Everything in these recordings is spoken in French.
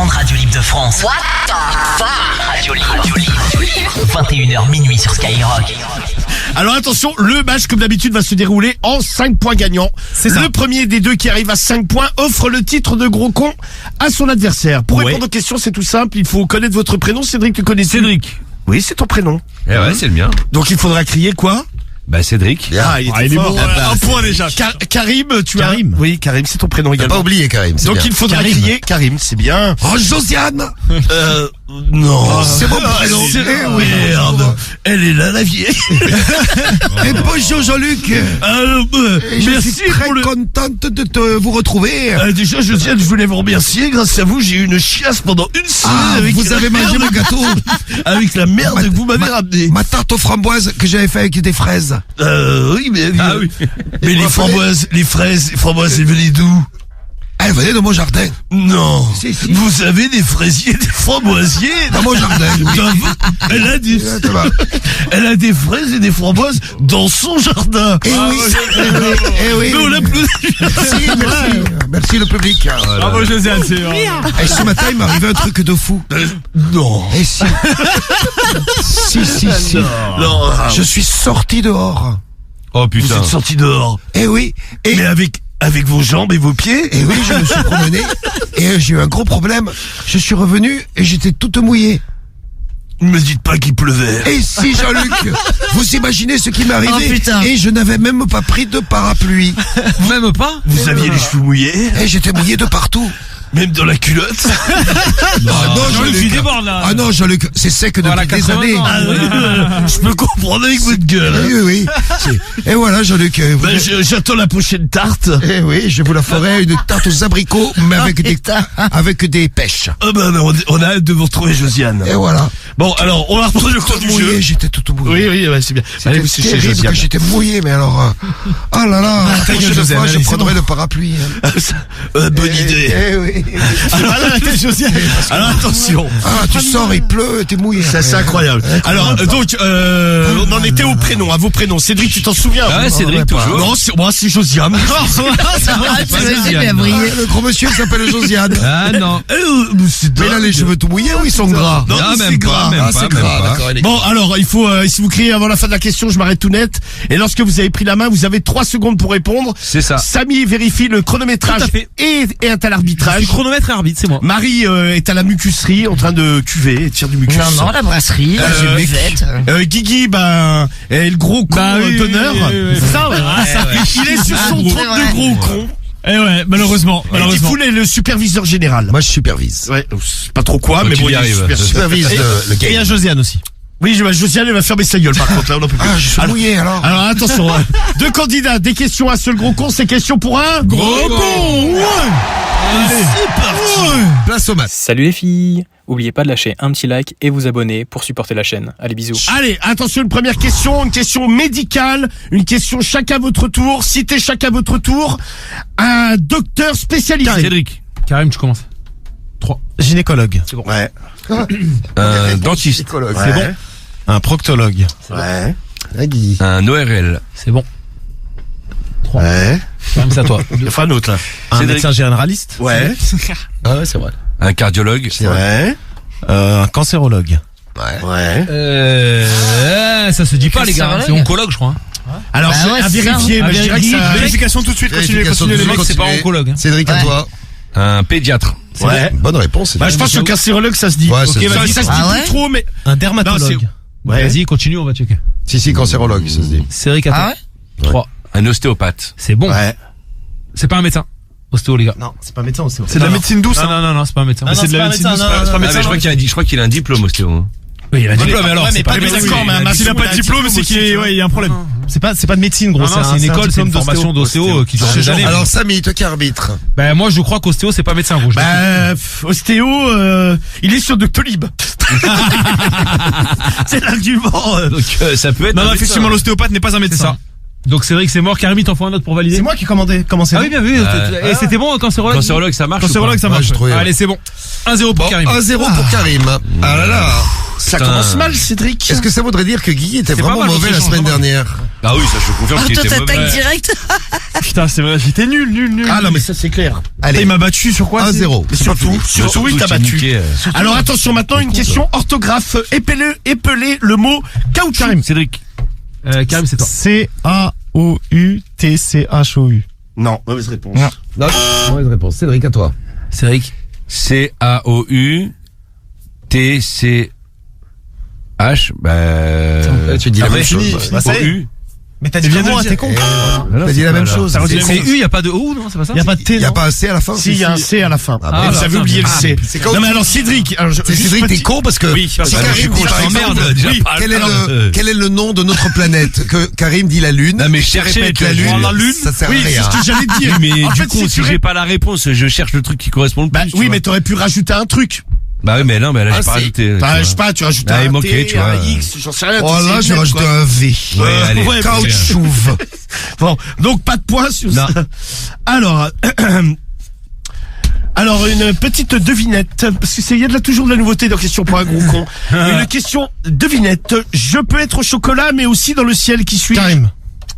grande radio libre de France. What the fuck? Radio libre. 21h minuit sur Skyrock. Alors attention, le match comme d'habitude va se dérouler en 5 points gagnants. C'est ça. Le premier des deux qui arrive à 5 points offre le titre de gros con à son adversaire. Pour répondre aux questions, c'est tout simple, il faut connaître votre prénom. Cédric, tu connais Cédric. Oui, c'est ton prénom. Eh ouais, c'est le mien. Donc il faudra crier quoi? Bah Cédric. Il est fort. bon. Un point déjà. Karim, tu as... Karim. Oui, Karim, c'est ton prénom T'as également. pas oublié Karim, c'est Donc bien. il faudra Karim. crier Karim, c'est bien. Oh, Josiane. Non. C'est mon prénom. Merde. Elle est là, la vieille. Et bonjour Jean-Luc. Je Merci suis très pour le... contente de vous retrouver. Déjà, je voulais vous remercier. Grâce à vous, j'ai eu une chiasse pendant une semaine. Ah, avec vous la avez mangé merde- mon gâteau. Avec la merde que vous m'avez ramenée. Ma tarte aux framboises que j'avais fait avec des fraises. Oui, mais... Ah oui. Mais les framboises, elles venaient d'où? Elle venait de mon jardin. Non. Si, si. Vous avez des fraisiers, des framboisiers. Dans mon jardin. Elle a des... Elle a des fraises et des framboises dans son jardin. Eh oui, eh oui. Mais on l'applaudit. Merci, merci. Merci le public. Bravo Josiane, c'est Et ce matin, il m'est arrivé un truc de fou. Non. Et si. Si. Non. Je suis sorti dehors. Oh Vous putain. êtes sorti dehors. Eh oui. Et Mais avec vos jambes et vos pieds. Et oui, je me suis promené et j'ai eu un gros problème. Je suis revenu et j'étais toute mouillée. Ne me dites pas qu'il pleuvait. Et si, Jean-Luc, vous imaginez ce qui m'est arrivé? Oh, putain. Et je n'avais même pas pris de parapluie. Même pas. Vous aviez les cheveux mouillés. Et j'étais mouillé de partout. Même dans la culotte. Ah non, Jean-Luc, tu Jean-Luc. débordes là. Ah non, Jean-Luc, c'est sec depuis Voilà, des 80 années. ans. Ah oui, je peux comprendre avec votre gueule. Oui, oui. Et voilà, Jean-Luc. Ben, j'attends la prochaine tarte. Eh oui, je vous la ferai une tarte aux abricots, mais avec des pêches. Ah ben, on a hâte de vous retrouver, Josiane. Et voilà. Bon, alors, on va reprendre le cours du jeu. Mouillé, j'étais tout mouillé. Oui, ouais, c'est bien. Allez, vous C'était séchez terrible Josiane. que j'étais mouillé, mais alors... oh là là, la prochaine Josiane, fois, je allez, c'est prendrai bon. le parapluie. Bonne idée. Eh oui. Alors attention. Ah, tu sors, il pleut, t'es mouillé. Ça, c'est incroyable. Alors, donc, on en était au prénom, à vos prénoms. Cédric, tu t'en souviens? Ah ouais, Cédric toujours. Non, moi, c'est Josiane. Le gros monsieur il s'appelle Josiane. Ah non. Mais là, les cheveux tout mouillés ou ils sont gras? Non, Ah, mais même c'est pas, gras. même Ah, pas, c'est même gras, pas. d'accord. Bon, alors, il faut, si vous criez avant la fin de la question, je m'arrête tout net. Et lorsque vous avez pris la main, vous avez 3 secondes pour répondre. C'est ça. Samy vérifie le chronométrage Tout à fait. et est à l'arbitrage. Chronomètre et arbitre, c'est moi. Marie est à la mucusserie en train de cuver et tire du mucus. Non, la brasserie, la buvette. Guigui, est le gros con d'honneur. C'est ça, ouais. Il est sur son trône de gros con. Eh ouais, malheureusement. Et Tifoun est le superviseur général. Moi, je supervise. Ouais, c'est pas trop quoi, Faut mais qu'il bon, y il est arrive. super. Supervise le Et il y a game. Josiane aussi. Oui, Josiane, elle va fermer sa gueule, par contre, là, on n'en peut plus. Ah, je suis mouillé alors. Alors, attention, deux candidats, des questions à seul gros con, c'est question pour un gros con. C'est parti. Place au match. Salut les filles! Oubliez pas de lâcher un petit like et vous abonner pour supporter la chaîne. Allez, bisous! Allez, attention, une première question, une question médicale, une question chacun à votre tour. Citez chacun à votre tour un docteur spécialisé. Cédric. Karim, tu commences. 3. Gynécologue. C'est bon. Ouais. Un dentiste. Psychologue. C'est bon. Un proctologue. Ouais. Nagui. Un ORL. C'est bon. Ouais. Karim, c'est à toi. Enfin, un autre, là. Un Cédric. médecin généraliste. Ouais. Ah ouais, c'est vrai. Un cardiologue. Ouais. Un cancérologue. Ouais. Ça se dit pas, les gars. C'est oncologue, je crois. Alors, Bah ouais, à c'est vérifier, ça. mais je dirais que ça... Vérification tout de suite. Vérification Continuez, tout de les mecs, suite, c'est pas continuez. oncologue. hein. Cédric, à Ouais. toi. Un pédiatre. Ouais. Bonne réponse. Bah, je pense que cancérologue, ça se dit. Ouais, Ok, ça se vas-y, dit. ça se dit Ah ouais plus trop, mais... Un dermatologue. Ouais. Vas-y, continue, on va checker. Si, cancérologue, ça se dit. Cédric, à toi. Ah ouais? 3. Un ostéopathe. C'est bon. Ouais. C'est pas un médecin. Ostéo, les gars. Non, c'est pas médecin, c'est C'est de la médecine douce. Non, c'est pas un médecin. Ah, C'est de la médecine douce. C'est pas un Ah, mais médecin. je crois qu'il a un diplôme ostéo. hein. Oui, il a un diplôme, alors. mais pas de d'accord, mais un maçon, S'il a pas de diplôme, c'est qu'il est, ouais, il y a un problème. C'est pas de médecine, gros. C'est une école, c'est une formation d'ostéo qui dure des années. Alors, Samy, toi qui arbitre. Ben, moi, je crois qu'ostéo, c'est pas médecin, gros. Bah, ostéo, il est sur Doctolib. C'est l'argument. Donc ça peut être. Non, un médecin. effectivement, l'ostéopathe n'est pas un médecin. Donc, Cédric, c'est mort. Karim, t'en faut un autre pour valider. C'est moi qui ai commandé. Comment c'est Ah oui, bien vu. Et c'était bon, cancérologue? Cancérologue, ça marche. Cancérologue, ça marche. je trouvais, ouais. Allez, c'est bon. 1-0 pour Bon, Karim. 1-0 pour Karim. Ah là là. Ça commence mal, Cédric. Est-ce que ça voudrait dire que Guigui était vraiment mal, mauvais la notre semaine dernière? Ah oui, ça je confirme Ah, qu'il toi était t'attaques mauvais. direct. Putain, c'est vrai, j'étais nul. Ah non, mais ça c'est clair. Allez, Il m'a battu sur quoi? 1-0. Mais surtout, il t'a t'es battu. niqué, Alors attention, maintenant une question orthographe. Épelez le mot caoutchouc. Cédric. Karim, c'est toi. C-A-O-U-T-C-H-O-U. Non, mauvaise réponse. Non. Non, mauvaise réponse. Cédric, à toi. Cédric. C-A-O-U-T-C-H. Tu dis la après, même chose. Bah, ça y est. O-U. Mais t'as dit comment, t'es con? T'as dit la même chose. C'est U, y a pas de O, non? C'est pas ça? Y a pas de T, Il y a non? pas un C à la fin? Si, il y a un C à la fin. Ah, bah, Et vous avez oublié le C. c'est quand- Non mais alors Cédric, alors, C'est juste Cédric, petit- t'es con parce que Oui, parce si que Karim je suis dit con, par je exemple, t'emmerde, déjà, pas quel est le nom de notre planète? Que Karim dit la Lune. Non, mais je cherchez, répète tu la vois, Lune. la Lune. Ça sert à Oui, c'est rien. ce que j'allais te dire. Oui, mais En du fait, coup, si tu j'ai pas la réponse, je cherche le truc qui correspond le plus. Bah tu oui, vois. mais t'aurais pu rajouter un truc. Bah oui, mais là, j'ai Ah, pas si. rajouté. tu Bah, vois. je sais pas, tu rajoutes Ah, un il T, manquait, tu un vois. X, j'en sais rien. Oh tu sais, là, j'ai même, rajouté quoi. un V. Ouais, allez. Ouais, Caoutchouc. Bon, donc pas de points sur Non. ça. Alors, alors une petite devinette, parce qu'il y a toujours de la nouveauté dans Question pour un gros con. Une question devinette. Je peux être au chocolat, mais aussi dans le ciel qui suit. Karim.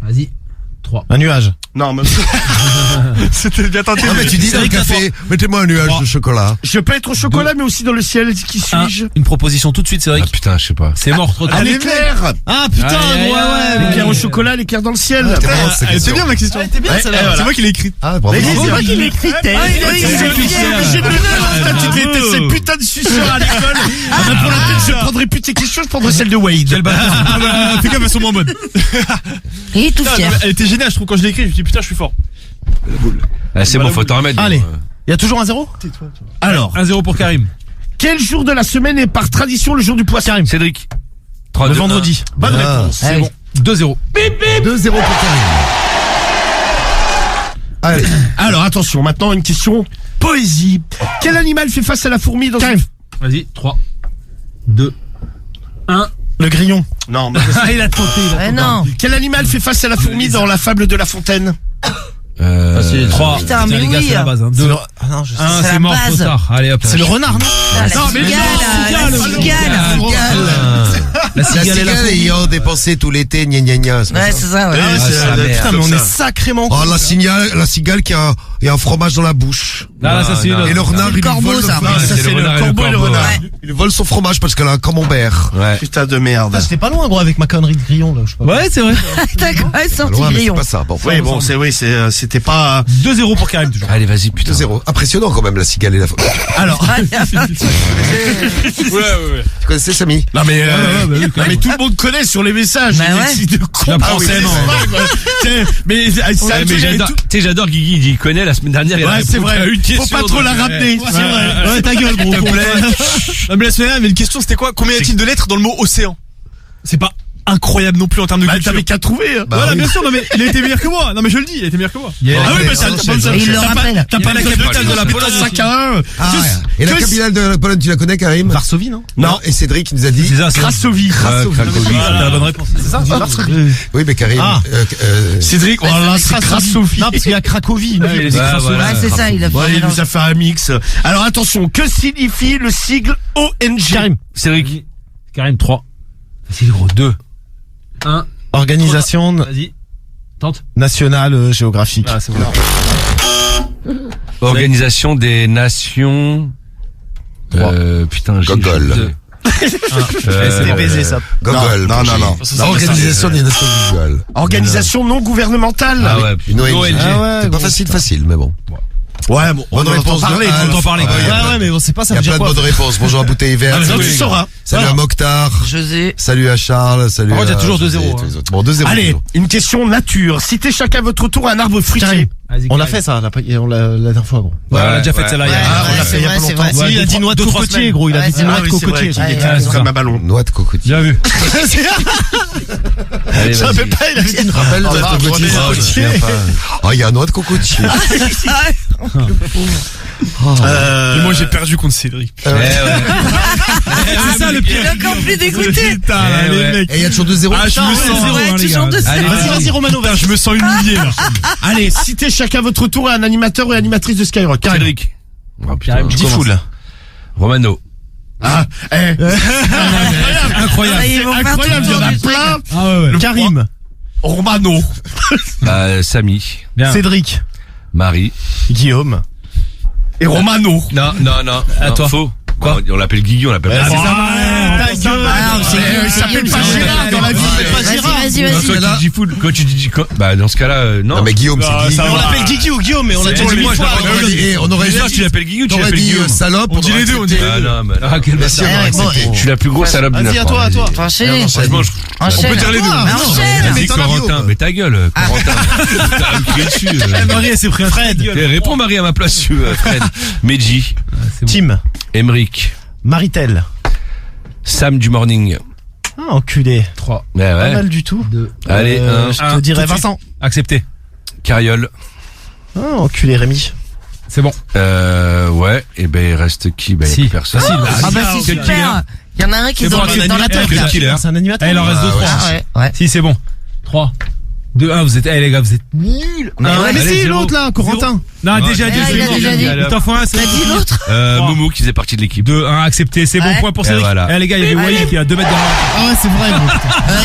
Vas-y. Un nuage. Non, mais C'était bien tenté. Non, mais tu dis dans le café, mettez-moi un nuage de chocolat. je peux être au chocolat, mais aussi dans le ciel qui suis-je. Une proposition tout de suite, Ah Cédric. putain, je sais pas. C'est mort, trop tard. Ah, l'éclair. Ah putain, Aïe, aïe, aïe. L'éclair au chocolat, l'éclair dans le ciel. C'est bien ma question. bien, celle-là. C'est moi qui l'ai écrite. Ah, bravo. Mais c'est moi qui l'ai écrit. J'ai tu devais être cette putain de suceur à l'école. Ah bah pour la peine, je prendrai plus tes questions, je prendrai celle de Wade. Fais gaffe, elles sont moins bonnes. Il est tout fier. Elle était géniale, je trouve, quand je l'ai écrit. Je me dis putain, je suis fort. Ah, c'est bon, faut t'en remettre. Allez. bon, Il y a toujours un 0? Alors, 1-0 pour Karim. quel jour de la semaine est par tradition le jour du poisson? Karim. Cédric. Le vendredi. Bonne Ah. réponse. C'est bon. 2-0. 2-0 pour Karim. Allez. Alors attention, maintenant une question poésie. Quel animal fait face à la fourmi dans Karim. Vas-y, 3, 2, 1. Le grillon. Non, mais Il a tenté. Ouais, non. quel animal fait face à la fourmi dans la fable de La Fontaine? 3. Putain, mais les gars, oui. c'est la base. 2. Ah non, je sais. 1, C'est c'est la mort, base. trop tard. Allez hop. C'est le renard, non? La Non, mais cigale, non, la cigale. La La cigale et la cigale fourmi. ayant dépensé tout l'été, gna gna gna. Ouais, c'est ça, ouais. Putain, mais on est sacrément Oh, la cigale qui a un fromage dans la bouche. Là, ça c'est Non, Et le renard, il corbeau, vole ça. le Ça, c'est le corbeau et le renard. Ouais. Il vole son fromage parce qu'elle a un camembert. Ouais. Putain de merde. C'était pas loin, gros, avec ma connerie de grillon, là, je sais pas. Ouais, c'est vrai. T'as quand même sorti Loin, mais c'est grillon. pas ça. Bon, Oui, bon, c'était pas. 2-0 pour Karim, toujours. Allez, vas-y, putain. 2-0. Impressionnant quand même la cigale et la fourmi. Alors. Ouais. Tu connaissais Samy? Non mais, oui, non, mais tout le monde connaît sur les messages. Bah Les ouais. sites de con. J'apprends tellement. Mais ça, Ouais, mais j'adore, tu sais, j'adore Guigui, il dit, il connaît la semaine dernière. il a Ouais, c'est répondu à vrai. une Faut question, pas trop la donc, ramener. Ouais, C'est vrai. Ouais, ta gueule, gros. Non, mais la semaine dernière, mais une question, c'était quoi? Combien y a-t-il de lettres dans le mot océan? C'est pas incroyable non plus en termes de Bah, culture. t'avais qu'à trouver. Hein. Bah Voilà, oui. bien sûr, non mais il a été meilleur que moi. Non mais je le dis, il a été meilleur que moi. Ah oui, mais ça, Et il le rappelle. t'as pas la capitale de la Pologne 5 à 1. Ah, et la capitale de la Pologne, tu la connais, Karim? Varsovie, non? Non, et Cédric nous a dit. C'est ça, c'est Cracovie. T'as la bonne réponse. C'est ça? Oui, mais Karim. Ah. Cédric, oh là, c'est Cracovie. Non, parce qu'il y a Cracovie. Ouais, il a dit Cracovie. Ouais, c'est ça, il a fait Ouais, un il mélange. nous a fait un mix. Alors attention, que signifie le sigle ONG? Karim. Cédric. Karim, 3. Facile, gros. 2. 1. Organisation Vas-y. Tente. nationale géographique. Ah, c'est bon. Organisation des Nations. Putain, Gogol. C'était baisé, ça. Gogol. Non, non, non. Organisation des Nations Gogol. Organisation non gouvernementale. Ah ouais, Une ONG. Ah ouais, C'est pas gros, facile, mais bon. Ouais, bon, Bonne réponse. parler. de Alf. parler. Ah, il y a plein- Ouais, mais on sait pas, ça Il y veut a dire plein de quoi. bonnes réponses. Bonjour à Bouteille Verte. Non, tu sauras. Salut à Mokhtar. José. Salut à Charles. Salut Par contre, il y a à toujours José 2-0, et tous les autres. Bon, 2-0. Allez, toujours. une question nature. Citez chacun votre tour un arbre fruitier. Karim. On l'a fait ça, on l'a la dernière fois, gros. Ouais, on l'a déjà fait celle-là. Ouais, on l'a ouais, fait il y a c'est pas vrai, c'est longtemps. vrai. Si, il a dit noix de cocotier, gros. Il a Ouais, dit c'est noix vrai, de cocotier. Il Ouais, était ouais, comme un ballon. Noix de cocotier. Bien vu. Allez, Ça vas-y. fait pas, il a dit une Rappelle noix de bah, cocotier. René, Oh, je me souviens pas. Oh, il y a noix de cocotier. Et moi, j'ai perdu contre Cédric. Eh ouais. C'est ça le Il est pire. encore plus dégoûté. Putain, Eh les ouais. mecs. Et il y a toujours 2-0. Ah, je me sens Ouais, toujours de ça. Allez, Vas-y, Romano, je me sens humilié, là. Allez, citez chacun votre tour un animateur ou animatrice de Skyrock. Karim. Cédric. Oh, putain. Karim, Je dis commence. full. Romano. Ah, Incroyable. Ils vont faire incroyable, il y en a tout le plein. Ah ouais. Karim, Romano. Samy, Bien. Cédric, Marie. Guillaume. Et Romano. Non. À toi. Faux. Quoi On l'appelle Guigui, on l'appelle pas. c'est ta gueule. Ah, c'est Il s'appelle pas Guillaume. Gérard dans la vie. Vas-y. Non, toi, tu dis foot. Quand tu dis bah dans ce cas-là, non. Non mais Guillaume, c'est qui? On l'appelle Guigui ou Guillaume, mais on l'a C'est dit moi, mille je fois. l'appelle On aurait Déjà, tu l'appelles Guigui ou tu T'aurais l'appelles dit Guillaume? salope. On dit les deux, on dit les Ah non, mais là. Mais si on aurait bon, accepté. Je suis la plus grosse salope du Vas-y, à Nord, toi, à toi. Enchaîne. Franchement, On peut dire les deux. Enchaîne. Vas-y, t'en as Corentin, Guillaume. mais ta gueule, Corentin. T'as me crié dessus. Marie, elle s'est pris un Fred. Réponds Marie à ma place, tu veux, Fred. Medji, Tim, Emric, Maritel. Sam du Morning. Ah, enculé. 3. Ouais, Pas ouais. mal du tout. Allez, Je te dirais tout de suite. Vincent. Accepté. Cariole. Ah, enculé Rémi. C'est bon. Ouais, et ben il reste qui? Ben, il y a Si. plus personne. Ah bah c'est super. Il y en a un qui est C'est bon, dans la tête. Cut Killer. C'est un animateur. Il en reste 2, 3. Ah ouais. Si, c'est bon. 3, 2, 1, vous êtes, les gars, vous êtes nuls. Mais ouais, Mais Allez, si, zéro. l'autre là, Corentin. Non, déjà dit, Ah, il a déjà dit. Il t'en faut un, c'est T'as dit l'autre? Moumou qui faisait partie de l'équipe. 2, 1, accepté. C'est bon Ouais. point pour Et Cédric. voilà. Eh, les gars, il y avait Wally qui est à 2 mètres derrière. Ah ouais, c'est vrai.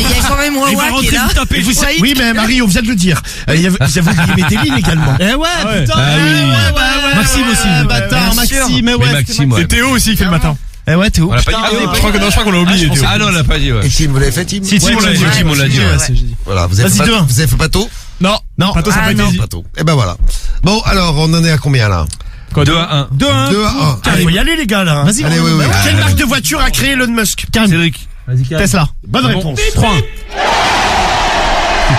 Il y a quand même Il va Wawa qui est rentrer là. vous taper. Et vous savez- oui, mais Marie, on vient de le dire. Vous avez oublié Medellin également. Eh ouais, ouais. putain. Ah oui. Ouais. Maxime aussi. Bâtard, Bien sûr. Maxime. Mais Mais ouais. Maxime, ouais. C'est Théo aussi qui fait le matin. Eh ouais, t'es où? On l'a pas dit. Je crois qu'on l'a oublié, Théo. Ah non, on l'a pas dit, ouais. Et Tim, vous l'avez fait, Tim? Si, on l'a dit. Tim, on l'a dit, ouais. Voilà, vous avez Vas-y, fait 2-1. vous avez fait Pato? Non, Pato, ça Ah, n'a pas non. été dit. Pato. Eh ben voilà. Bon, alors, on en est à combien là? 2 à 1. 2, 1. 2 à 1. Il faut y aller les gars là. Vas-y, Allez, oui, oui. Quelle marque de voiture a créé Elon Musk? Cédric. Vas-y, Tesla. Bonne réponse. 3, 1.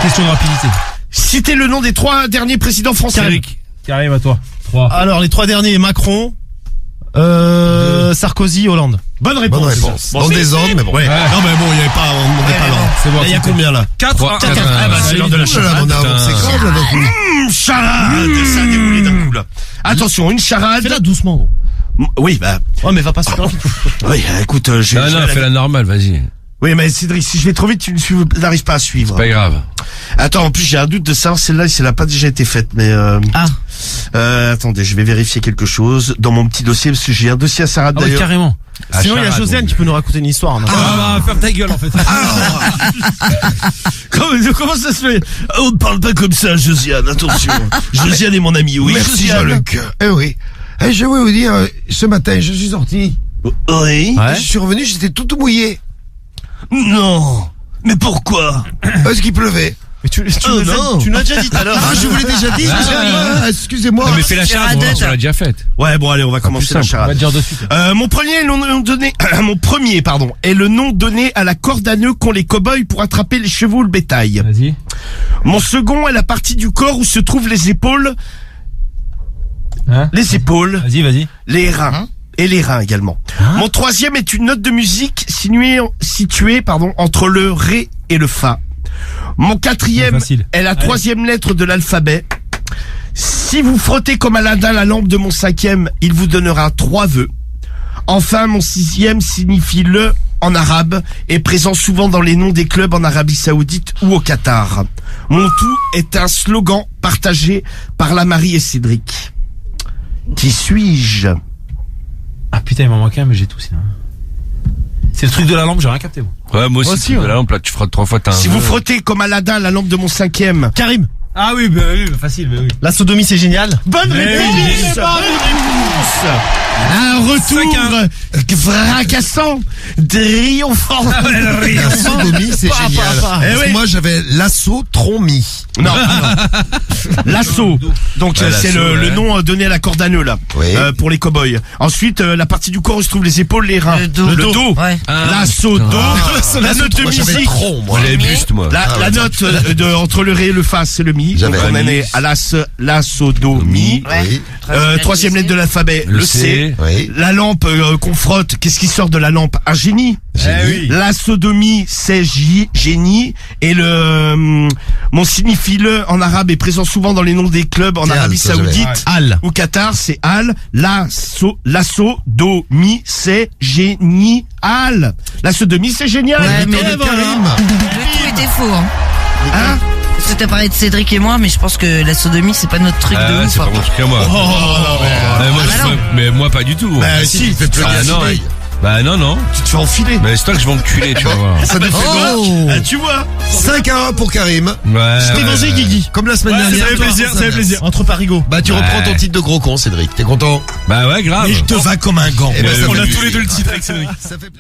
Question de rapidité. Citez le nom des 3 derniers présidents français. Cédric. Carré, à toi. 3. Alors, les 3 derniers, Macron, Sarkozy, Hollande. Bonne réponse. Bonne réponse. Bon, Dans c'est- le désordre, mais bon. Ouais. Non mais bon, il y avait pas, on demandait pas l'ordre. C'est bon. Là, il y a combien là 4, 4, Ah bah c'est l'heure de la Ouh là là, charade. on a avancé putain. grave là d'un coup. Charade, ça a déroulé d'un coup là. Attention, une charade. Fais-la doucement, gros. Oui, bah, Ouais, mais va pas super vite. oui, écoute, Non, fais la normale, vas-y. Oui, mais Cédric, si je vais trop vite, tu n'arrives pas à suivre. Pas grave. Attends, en plus, j'ai un doute de savoir celle-là, si elle n'a pas déjà été faite, mais attendez, je vais vérifier quelque chose dans mon petit dossier, parce que j'ai un dossier à Sarah Ah oui, d'ailleurs. carrément. Sinon, il y a Josiane qui peut nous raconter une histoire. Non Ah, bah, ferme ta gueule, en fait. Comment ça se fait? On ne parle pas comme ça, Josiane, attention. Josiane est mon ami, oui. Merci Josiane. Jean-Luc. Eh oui. Eh, je vais vous dire, ce matin, je suis sorti. Oui. Ouais. Je suis revenu, j'étais tout mouillé. Non. Mais pourquoi? Parce qu'il pleuvait. Mais tu Oh, non. l'as déjà dit tout à l'heure. Ah, je vous l'ai déjà dit. Excusez-moi. Non, mais fais la charade, on l'a déjà faite. Ouais, bon, allez, on va commencer la On va charade. te dire de suite. Mon premier est le nom donné, mon premier, pardon, est le nom donné à la corde à nœud qu'ont les cow-boys pour attraper les chevaux ou le bétail. Vas-y. Mon second est la partie du corps où se trouvent les épaules, Hein? les Vas-y. les reins. Et les reins également. Mon troisième est une note de musique située entre le ré et le fa. Mon quatrième Facile. est la troisième lettre de l'alphabet. Si vous frottez comme Aladdin la lampe de mon cinquième, il vous donnera 3 vœux. Enfin, mon sixième signifie le en arabe et présent souvent dans les noms des clubs en Arabie Saoudite ou au Qatar. Mon tout est un slogan partagé par la Marie et Cédric. Qui suis-je? Ah putain, il m'en manque un, mais j'ai tout sinon. C'est le truc de la lampe, j'ai rien capté, moi. Ouais, moi aussi, Aussi, de ouais. la lampe, là, tu frottes 3 fois, t'as un Si vœu. vous frottez comme Aladdin la lampe de mon cinquième. Karim, Ah oui, facile, oui. la sodomie, c'est génial. Bonne Mais réponse! oui, Bonne réponse! Un retour fracassant, triomphant. La sodomie, c'est génial. Parce que oui. moi, j'avais l'assaut tromi. Non, l'assaut. Donc Ouais, c'est l'assaut, le ouais. nom donné à la corde à nœud là, Oui. pour les cow-boys. Ensuite, la partie du corps où se trouvent les épaules, les reins. Le dos. Ouais. L'assaut dos. La note de Moi, j'avais musique. tronc, moi. Moi, j'avais buste, moi. La note entre le ré et le fa, c'est le mi. Donc J'avais on un est né à la sodomie. Ouais. Oui. Troisième lettre de l'alphabet, le C. Oui. La lampe qu'on frotte, qu'est-ce qui sort de la lampe? Un génie. Génie. La sodomie, c'est génie. Et mon signifie-le en arabe est présent souvent dans les noms des clubs en C'est Arabie Al, ça, j'avais. Saoudite Al. ou Qatar, c'est Al. La sodomie, c'est génial. La sodomie, c'est génial. Ouais, mais Karim. le tout était faux. Hein? Parce que t'as parlé de Cédric et moi, mais je pense que la sodomie, c'est pas notre truc de Ah, ouf. c'est pas mon truc à moi. Oh, Mais moi, bah non. mais moi, pas du tout. Bah, si, il fait plus Ah, de non. ciné. Bah non. Tu te fais enfiler. Mais c'est toi que je vais enculer, tu vas voir. Ça nous fait Oh. Ah, tu vois. 5-1 pour Karim. Ouais. Je t'ai vengé, Guigui. Comme la semaine Ouais, ça dernière. fait plaisir, ça fait plaisir. Entre parigots. Bah tu reprends ton titre de gros con, Cédric. T'es content? Bah ouais, grave. Il te va comme un gant. Eh ben, ça On fait a tous plaisir. les deux le titre avec Cédric. Ça fait plaisir.